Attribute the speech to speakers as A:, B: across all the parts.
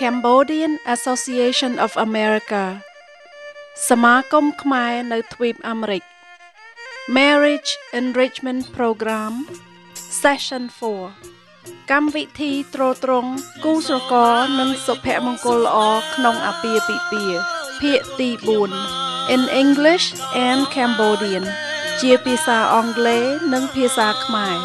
A: Cambodian Association of America សមាគមខ្មែរនៅទ្វីបអាមេរិក Marriage Enrichment Program Session 4 កម្មវិធីទ្រទ្រង់គូស្រករនិងសុភមង្គលល្អក្នុងអាពាហ៍ពិពាហ៍ភាគទី4 In English and Cambodian ជាភាសាអង់គ្លេសនិងភាសាខ្មែរ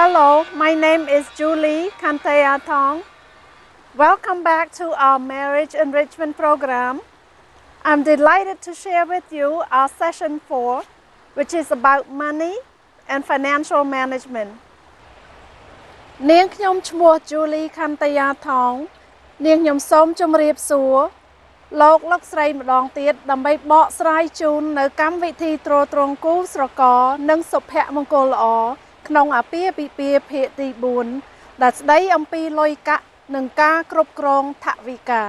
B: Hello, my name is Julie Kanteatong. Welcome back to our Marriage Enrichment Program. I'm delighted to share with you our session 4, which is about money and financial management. នាងខ្ញុំឈ្មោះ Julie Kanteatong នាងខ្ញុំសូមជម្រាបសួរលោកស្រីម្ដងទៀតដើម្បីបកស្រាយជូននៅកម្មវិធីទ្រទ្រង់គូស្រករនិងសុភមង្គលល្អក្នុងអាពាហ៍ពិពាហ៍ភាគទី4ដែលស្ដីអំពីលុយកាក់និងការគ្រប់គ្រងថវិកា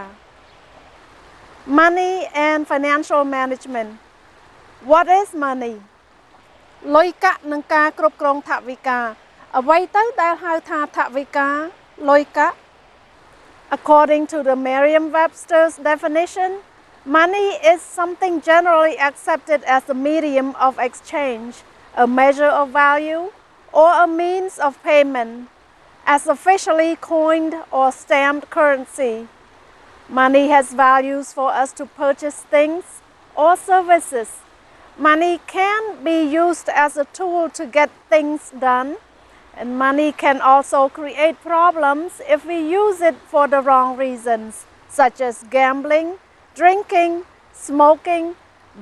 B: Money and financial management. What is money? លុយកាក់និងការគ្រប់គ្រងថវិកាអ្វីទៅដែលហៅថាថវិកាលុយកាក់ According to the Merriam-Webster's definition, money is something generally accepted as a medium of exchange, a measure of value, or a means of payment, as officially coined or stamped currency. Money has values for us to purchase things or services. Money can be used as a tool to get things done, and money can also create problems if we use it for the wrong reasons, such as gambling, drinking, smoking,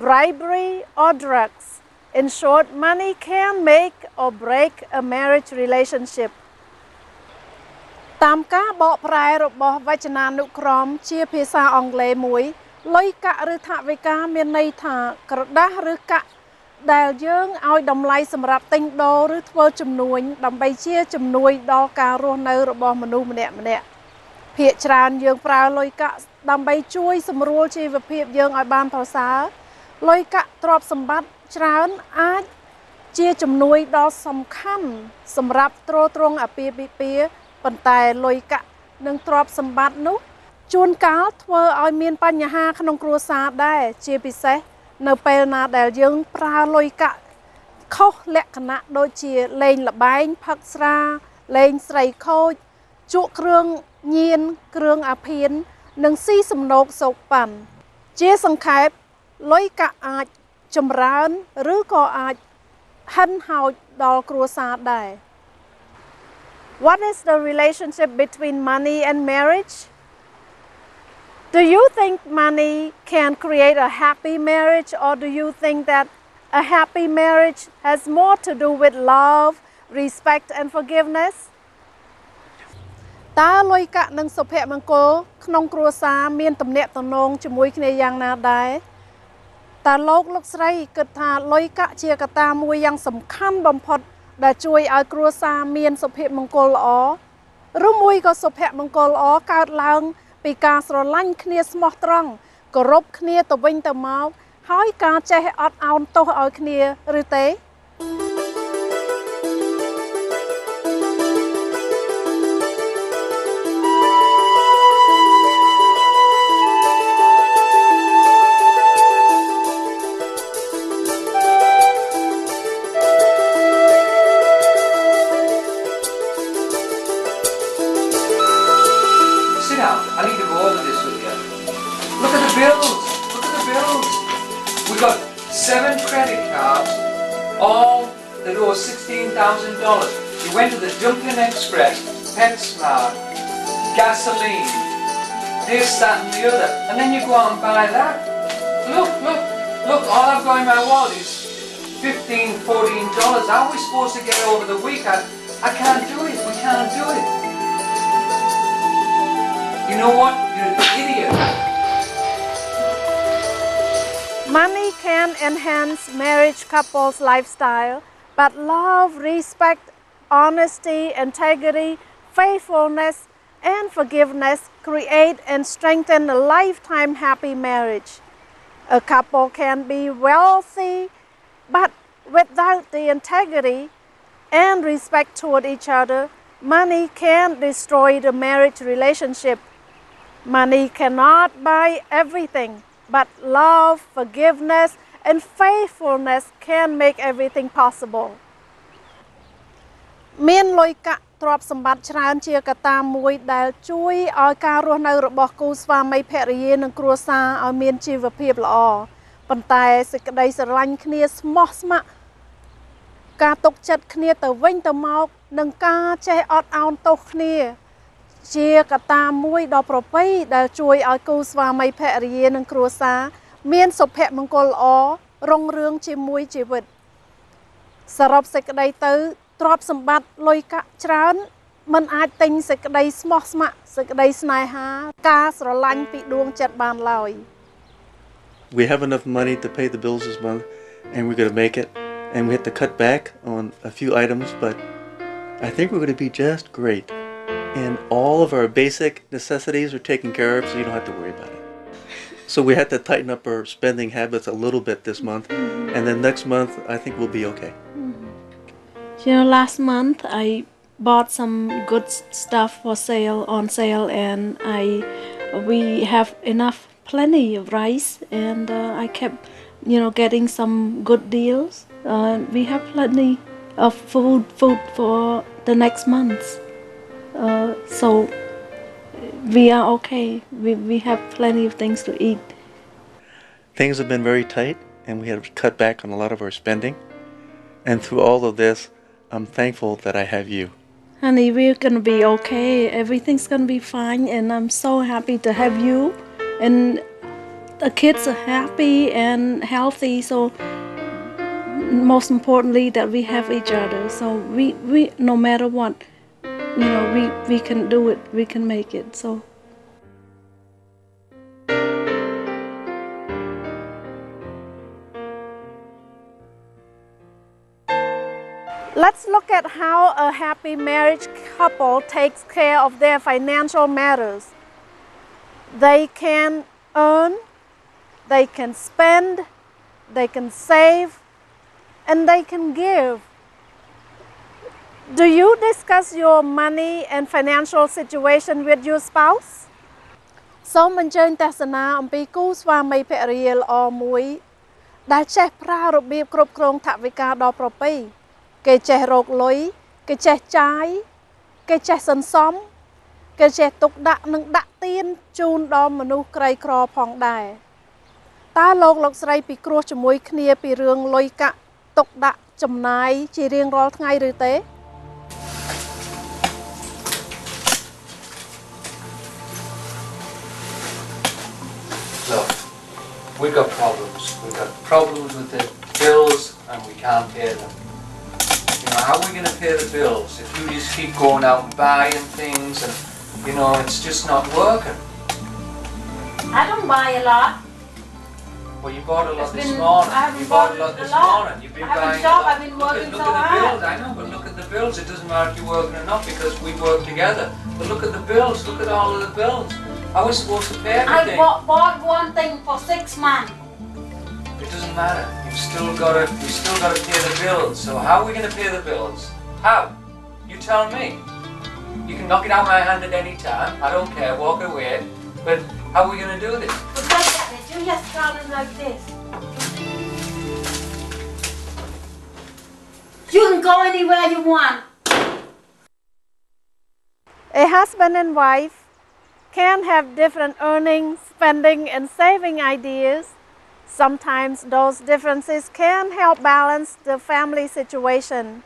B: bribery, or drugs. In short, money can make or break a marriage relationship. តាមការបកប្រែរបស់វចនានុក្រមជាភាសាអង់គ្លេសមួយលុយកាក់ឬថវិកាមានន័យថាក្រដាស់ឬកាក់ដែលយើងឲ្យតម្លៃសម្រាប់ទិញដូរឬធ្វើជំនួញដើម្បីជាជំនួយដល់ការរស់នៅរបស់មនុស្សម្នាក់ៗភាគច្រើនយើងប្រើលុយកាក់ដើម្បីជួយសម្រួលជីវភាពយើងឲ្យបានប្រសើរលុយកាក់ទ្រព្យសម្បត្តិច្រើនអាចជាជំនួយដ៏សំខាន់សម្រាប់ទ្រទ្រង់អាពាហ៍ពិពាហ៍ប៉ុន្តែលុយកាក់និងទ្រព្យសម្បត្តិនោះជួនកាលធ្វើឲ្យមានបញ្ហាក្នុងគ្រួសារដែរជាពិសេសនៅពេលណាដែលយើងប្រើលុយកាក់ខុសលក្ខណៈដូចជាលេងល្បែងផឹកស្រាលេងស្រីខូចជក់គ្រឿងញៀនគ្រឿងអាភៀននិងស៊ីសំណូកសោកប៉ាន់ជាសង្ខេបលុយកាក់អាចចម្រើនឬក៏អាចហិនហោចដល់គ្រួសារដែរ What is the relationship between money and marriage? Do you think money can create a happy marriage, or do you think that a happy marriage has more to do with love, respect, and forgiveness? តើលុយកាក់និងសុភមង្គលក្នុងគ្រួសារមានទំនាក់ទំនងជាមួយគ្នាយ៉ាងណាដែរតើលោកស្រីគិតថាលុយកាក់ជាកត្តាមួយយ៉ាងសំខាន់បំផុតដែលជួយឲ្យគ្រួសារមានសុភមង្គលល្អឬមួយក៏សុភមង្គលល្អកើតឡើងពីការស្រឡាញ់គ្នាស្មោះត្រង់គោរពគ្នាទៅវិញទៅមកហើយការចេះអត់ឱនទោសឲ្យគ្នាឬទេ
C: I need to go over this with you. Look at the bills. Look at the bills. We got 7 credit cards, all that owe $16,000. You went to the Dunkin' Express, PetSmart, gasoline, this, that, and the other, and then you go out and buy that. Look! All I've got in my wallet is $15, $14. How are we supposed to get over the week? I can't do it. We can't do it. You know what? You're an idiot.
B: Money can enhance marriage couples' lifestyle, but love, respect, honesty, integrity, faithfulness, and forgiveness create and strengthen a lifetime happy marriage. A couple can be wealthy, but without the integrity and respect toward each other, money can't destroy the marriage relationship. Money cannot buy everything, but love, forgiveness, and faithfulness can make everything possible. មានលុយកាក់ទ្រព្យសម្បត្តិច្រើនជាកត្តាមួយដែលជួយឲ្យការរស់នៅរបស់គូស្វាមីភរិយានិងគ្រួសារឲ្យមានជីវភាពល្អប៉ុន្តែសេចក្តីស្រឡាញ់គ្នាស្មោះស្ម័គ្រការទុកចិត្តគ្នាទៅវិញទៅមកនិងការចេះអត់ឱនទោសគ្នាជាកត្តាមួយដ៏ប្រពៃដែលជួយឲ្យគូស្វាមីភរិយានិងគ្រួសារមានសុភមង្គលល្អរុងរឿងជាមួយជីវិតសរុបសេចក្តីទៅទ្រព្យសម្បត្តិលុយកាក់ច្រើនមិនអាចទិញសេចក្តីស្មោះស្ម័គ្រសេចក្តីស្នេហាការស្រឡាញ់ពីដួងចិត្តបានឡើយ
D: We have enough money to pay the bills this month and we're going to make it and we have to cut back on a few items but I think we're going to be just great and all of our basic necessities are taken care of so you don't have to worry about it. So we had to tighten up our spending habits a little bit this month and then next month I think we'll be okay.
A: You know, last month I bought some good stuff for sale on sale, and we have plenty of rice, and I kept, getting some good deals. We have plenty of food for the next month, so we are okay. We have plenty of things to eat.
D: Things have been very tight, and we had to cut back on a lot of our spending, and through all of this. I'm thankful that I have you.
A: Honey, we're going to be okay. Everything's going to be fine. And I'm so happy to have you. And the kids are happy and healthy. So most importantly, that we have each other. So we no matter what, we can do it. We can make it. So.
B: Let's look at how a happy marriage couple takes care of their financial matters. They can earn, they can spend, they can save, and they can give. Do you discuss your money and financial situation with your spouse? សូមអញ្ជើញទស្សនាអំពីគូស្វាមីភរិយាល្អមួយដែលចេះប្រើរបៀបគ្រប់គ្រងថវិកាដ៏ប្រពៃគេចេះរកលុយគេចេះចាយគេចេះសន្សំគេចេះទុកដាក់និងដាក់ទានជូនដល់មនុស្សក្រីក្រផងដែរតើលោកស្រីពិគ្រោះជាមួយគ្នាពីរឿងលុយកាក់ទុកដាក់ចំណាយជារៀងរាល់ថ្ងៃឬទេ
C: Look, we've got problems. We've got problems with the bills and we can't pay them. How are we going to pay the bills if you just keep going out and buying things and, it's just not working?
E: I don't buy a lot.
C: Well, you bought a lot this morning. You bought a lot this morning. You've been buying a lot.
E: I've been working
C: look
E: so
C: at the
E: hard.
C: bills. I know, but look at the bills. It doesn't matter if you're working or not because we work together. But look at the bills. Look at all of the bills. How are we supposed to pay everything?
E: I bought one thing for 6 months.
C: It doesn't matter. We still got to pay the bills. So how are we going to pay the bills? How? You tell me. You can knock it out my hand at any time. I don't care. Walk away. But how are we going to do this?
E: Look at it. You just tell them like this. You can go anywhere you want.
B: A husband and wife can have different earning, spending, and saving ideas. Sometimes those differences can help balance the family situation.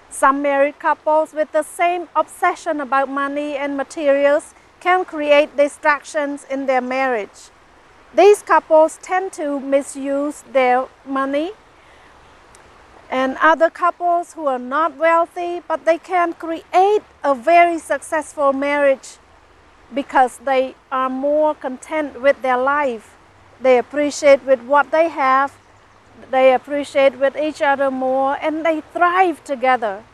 B: Some married couples with the same obsession about money and materials can create distractions in their marriage. These couples tend to misuse their money. And other couples who are not wealthy, but they can create a very successful marriage because they are more content with their life. They appreciate with what they have, they appreciate with each other more, and they thrive together.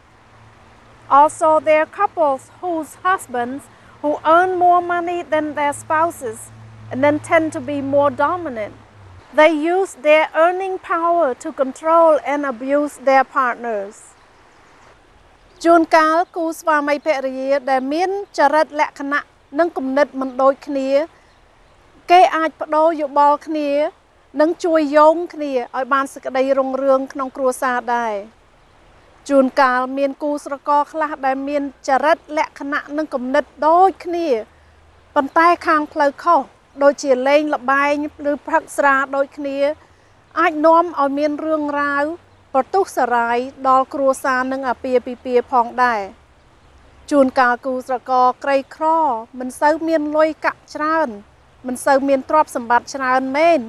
B: Also, there are couples whose husbands who earn more money than their spouses and then tend to be more dominant. They use their earning power to control and abuse their partners. ជួនកាលគូស្វាមីភរិយាដែលមានចរិតលក្ខណៈនិងគំនិតមិនដូចគ្នាគេអាចបដូរយោបល់គ្នានិងជួយយោងគ្នាឲ្យបានសេចក្តីរុងរឿងក្នុងគ្រួសារដែរជួនកាលមានគូស្រករខ្លះដែលមានចរិតលក្ខណៈនិងគំនិតដូចគ្នាប៉ុន្តែខាងផ្លូវខុសដូចជាលេងល្បែងឬផឹកស្រាដូចគ្នាអាចនាំឲ្យមានរឿងរ៉ាវប្រទុះសារាយដល់គ្រួសារនិងអាពាហ៍ពិពាហ៍ផងដែរជួនកាលគូស្រករក្រីក្រមិនសូវមានលុយកាក់ច្រើនមិនសូវមានទ្រព្យសម្បត្តិច្រើនមែន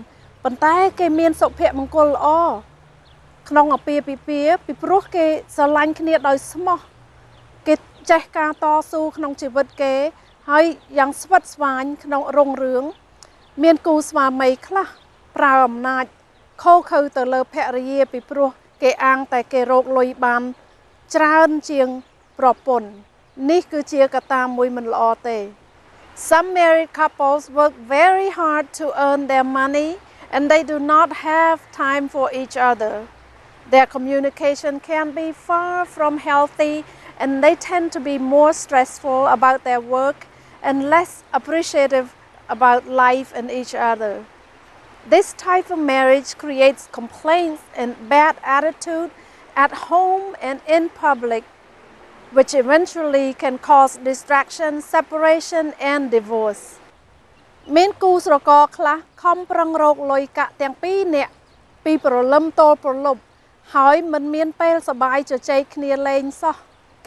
B: ប៉ុន្តែគេមានសុភមង្គលល្អក្នុងអាពាហ៍ពិពាហ៍ពីព្រោះគេស្រឡាញ់គ្នាដោយស្មោះគេចេះការតស៊ូក្នុងជីវិតគេហើយយ៉ាងស្វិតស្វាញក្នុងរុងរឿងមានគូស្វាមីខ្លះប្រើអំណាចខុសទៅលើភរិយាពីព្រោះគេអាងតែគេរកលុយបានច្រើនជាងប្រពន្ធនេះគឺជាកត្តាមួយមិនល្អទេ Some married couples work very hard to earn their money and they do not have time for each other. Their communication can be far from healthy and they tend to be more stressful about their work and less appreciative about life and each other. This type of marriage creates complaints and bad attitude at home and in public, which eventually can cause distraction, separation, and divorce. មានគូស្រករខ្លះខំប្រឹងរកលុយកាក់ទាំងពីរនាក់ពីព្រលឹមទល់ព្រលប់ហើយមិនមានពេលសប្បាយជជែកគ្នាលេងសោះ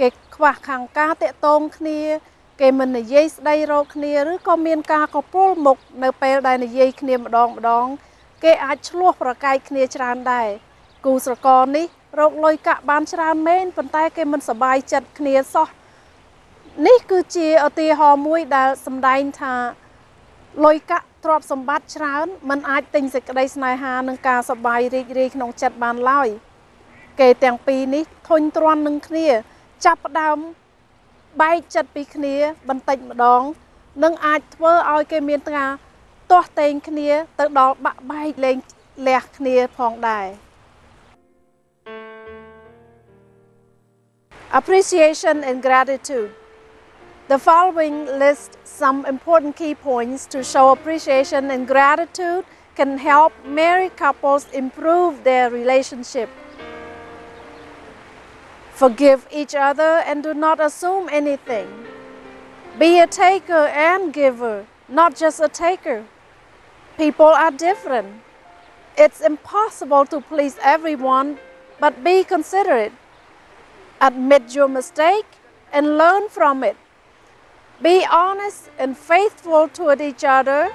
B: គេខ្វះខាងការតាក់ទងគ្នាគេមិននិយាយស្ដីរកគ្នាឬក៏មានការកពុលមុខនៅពេលដែលនិយាយគ្នាម្ដងគេអាចឆ្លោះប្រកែកគ្នាច្រើនដែរគូស្រករនេះរកលុយកាក់បានច្រើនមែនប៉ុន្តែគេមិនសប្បាយចិត្តគ្នាសោះនេះគឺជាឧទាហរណ៍មួយដែលសម្ដែងថាលុយកាក់ទ្រព្យសម្បត្តិច្រើនមិនអាចទិញសេចក្តីស្នេហានិងការសប្បាយរីករាយក្នុងចិត្តបានឡើយគេទាំងពីរនេះធុញទ្រាន់នឹងគ្នាចាប់ផ្ដើមបែកចិត្តពីគ្នាបន្តិចម្ដងនិងអាចធ្វើឲ្យគេមានការទាស់ទែងគ្នាទៅដល់បាក់បែកលែងលះគ្នាផងដែរ Appreciation and gratitude. The following list some important key points to show appreciation and gratitude can help married couples improve their relationship. Forgive each other and do not assume anything. Be a taker and giver, not just a taker. People are different. It's impossible to please everyone, but be considerate. Admit your mistake and learn from it. Be honest and faithful toward each other.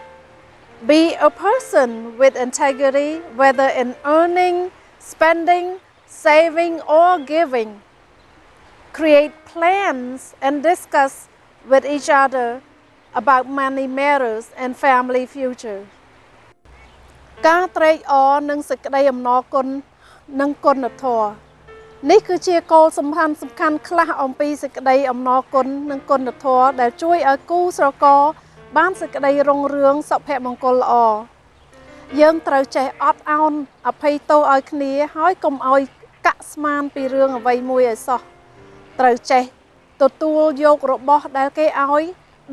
B: Be a person with integrity, whether in earning, spending, saving, or giving. Create plans and discuss with each other about money matters and family future. ការត្រេកអរនិងសេចក្តីអំណរគុណនិងគុណធម៌នេះគឺជាគោលសំខាន់ខ្លះអំពីសេចក្តីអំណរគុណនិងគុណធម៌ដែលជួយឲ្យគូស្រករបានសេចក្តីរុងរឿងសុភមង្គលល្អយើងត្រូវចេះអត់ឱនអភ័យទោសឲ្យគ្នាហើយកុំឲ្យកាក់ស្មានពីរឿងអ្វីមួយឲ្យសោះត្រូវចេះទទួលយករបស់ដែលគេឲ្យ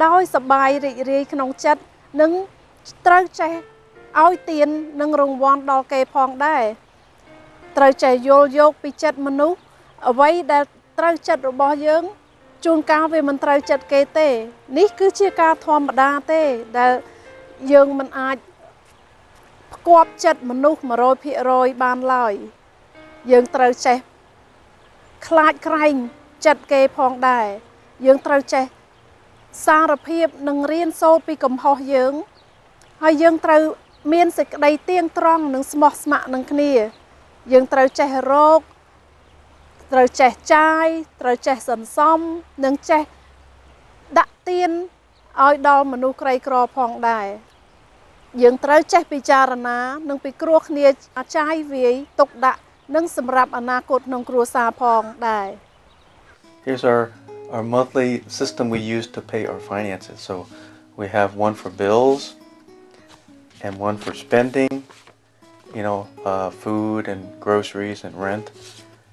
B: ដោយសប្បាយរីករាយក្នុងចិត្តនិងត្រូវចេះឲ្យទាននិងរង្វាន់ដល់គេផងដែរត្រូវចេះយល់យកពីចិត្តមនុស្សអ្វីដែលត្រូវចិត្តរបស់យើងជួនកាលវាមិនត្រូវចិត្តគេទេនេះគឺជាការធម្មតាទេដែលយើងមិនអាចផ្គាប់ចិត្តមនុស្ស 100% បានឡើយយើងត្រូវចេះខ្លាចក្រែងចិត្តគេផងដែរយើងត្រូវចេះសារភាពនិងរៀនសូត្រពីកំហុសយើងហើយយើងត្រូវមានសេចក្តីទៀងត្រង់និងស្មោះស្ម័គ្រនឹងគ្នាយើងត្រូវចេះរកត្រូវចេះចាយត្រូវចេះសន្សំនិងចេះដាក់ទានឲ្យដល់មនុស្សក្រីក្រផងដែរយើងត្រូវចេះពិចារណានិងពិគ្រោះគ្នាចាយវាយទុកដាក់និងសម្រាប់អនាគតក្នុងគ្រួសារផងដែរ
D: Here's our monthly system we use to pay our finances. So we have one for bills and one for spending, food and groceries and rent.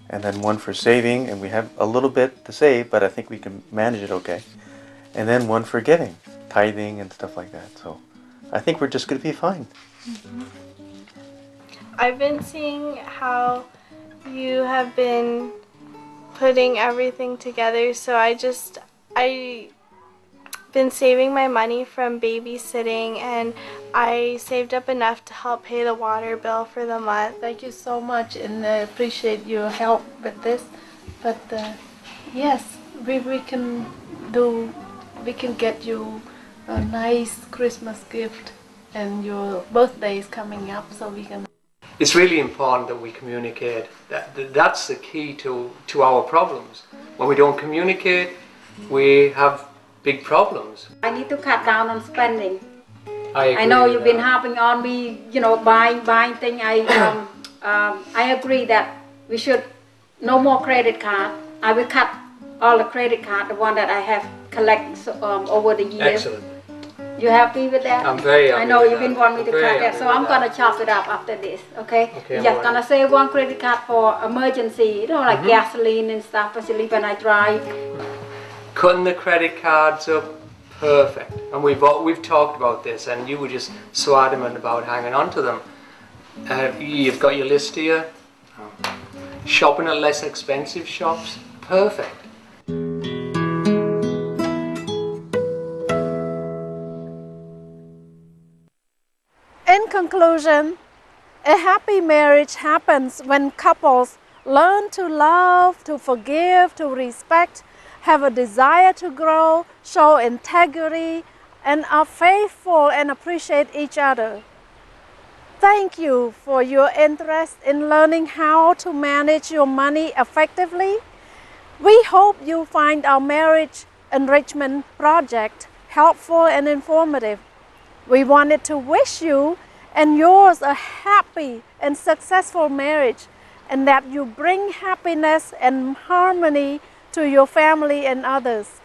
D: and then one for saving, and we have a little bit to save, but I think we can manage it okay. And then one for giving, tithing and stuff like that. So I think we're just going to be fine.
F: Mm-hmm. I've been seeing how you have been putting everything together, so I've been saving my money from babysitting, and I saved up enough to help pay the water bill for the month.
B: Thank you so much, and I appreciate your help with this. But yes, we can get you a nice Christmas gift, and your birthday is coming up, so we can.
C: It's really important that we communicate. That's the key to our problems. When we don't communicate, we have big problems.
E: I need to cut down on spending.
C: I
E: know you've been harping on me, buying things. I agree that we should no more credit card. I will cut all the credit card, the one that I have collected over the years.
C: Excellent.
E: You happy with that?
C: I'm very happy.
E: I know
C: with
E: you've been
C: that.
E: wanting me to
C: I'm very
E: cut that,
C: happy
E: so I'm
C: with
E: gonna
C: that.
E: chop it up after this. Okay?
C: Okay,
E: Just gonna save one credit card for emergency, like gasoline and stuff, especially when I drive.
C: Cutting the credit cards up, perfect. And we've talked about this, and you were just so adamant about hanging on to them. You've got your list here. Shopping at less expensive shops, perfect.
B: In conclusion, a happy marriage happens when couples learn to love, to forgive, to respect, have a desire to grow, show integrity, and are faithful and appreciate each other. Thank you for your interest in learning how to manage your money effectively. We hope you find our marriage enrichment project helpful and informative. We wanted to wish you and yours a happy and successful marriage, and that you bring happiness and harmony to your family and others.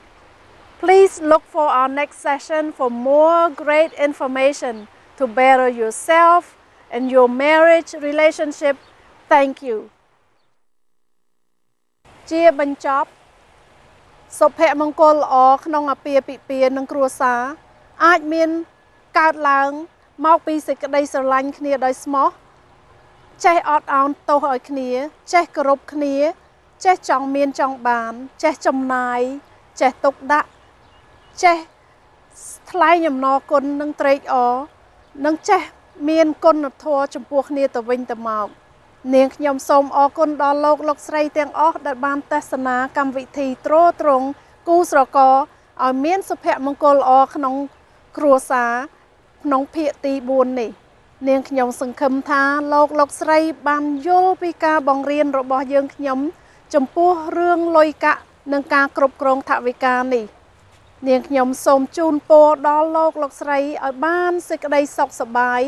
B: Please look for our next session for more great information to better yourself and your marriage relationship. Thank you. ជាបញ្ចប់សុភមង្គលល្អក្នុងអាពាហ៍ពិពាហ៍និងគ្រួសារអាចមានកើតឡើងមកពីសេចក្តីស្រឡាញ់គ្នាដោយស្មោះចេះអត់ឱនទោសឲ្យគ្នាចេះគោរពគ្នាចេះចង់មានចង់បានចេះចំណាយចេះទុកដាក់ចេះថ្លែងអំណរគុណនិងត្រេកអរនិងចេះមានគុណធម៌ចំពោះគ្នាទៅវិញទៅមកនាងខ្ញុំសូមអរគុណដល់លោកស្រីទាំងអស់ដែលបានទស្សនាកម្មវិធីទ្រទ្រង់គូស្រករឲ្យមានសុភមង្គលល្អក្នុងគ្រួសារក្នុងភាគទី4នេះនាងខ្ញុំសង្ឃឹមថាលោកស្រីបានយល់ពីការបង្រៀនរបស់យើងខ្ញុំចំពោះរឿងលុយកាក់និងការគ្រប់គ្រងថវិកានេះនាងខ្ញុំសូមជូនពរដល់លោកស្រីឲ្យបានសេចក្តីសុខសប្បាយ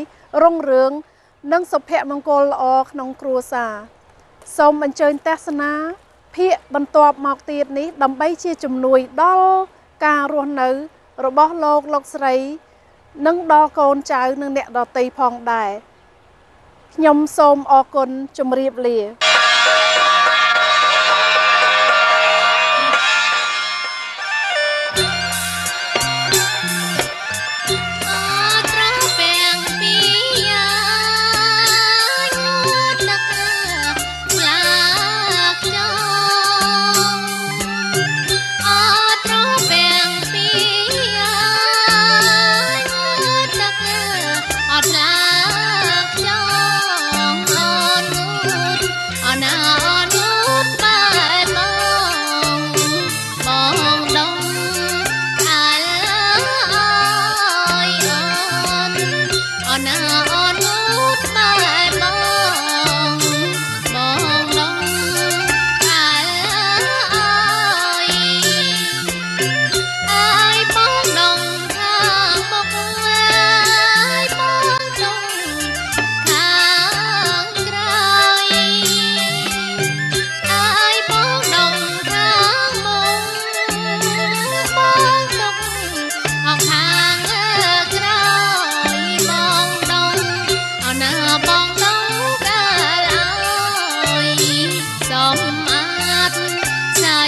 B: រុងរឿងនិងសុភមង្គលល្អក្នុងគ្រួសារសូមអញ្ជើញទស្សនាភាគបន្ទាប់មកទៀតនេះដើម្បីជាជំនួយដល់ការរស់នៅរបស់លោកស្រីនិងដល់កូនចៅនិងអ្នកដទៃផងដែរខ្ញុំសូមអរគុណជម្រាបលា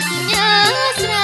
G: ញញើស្រ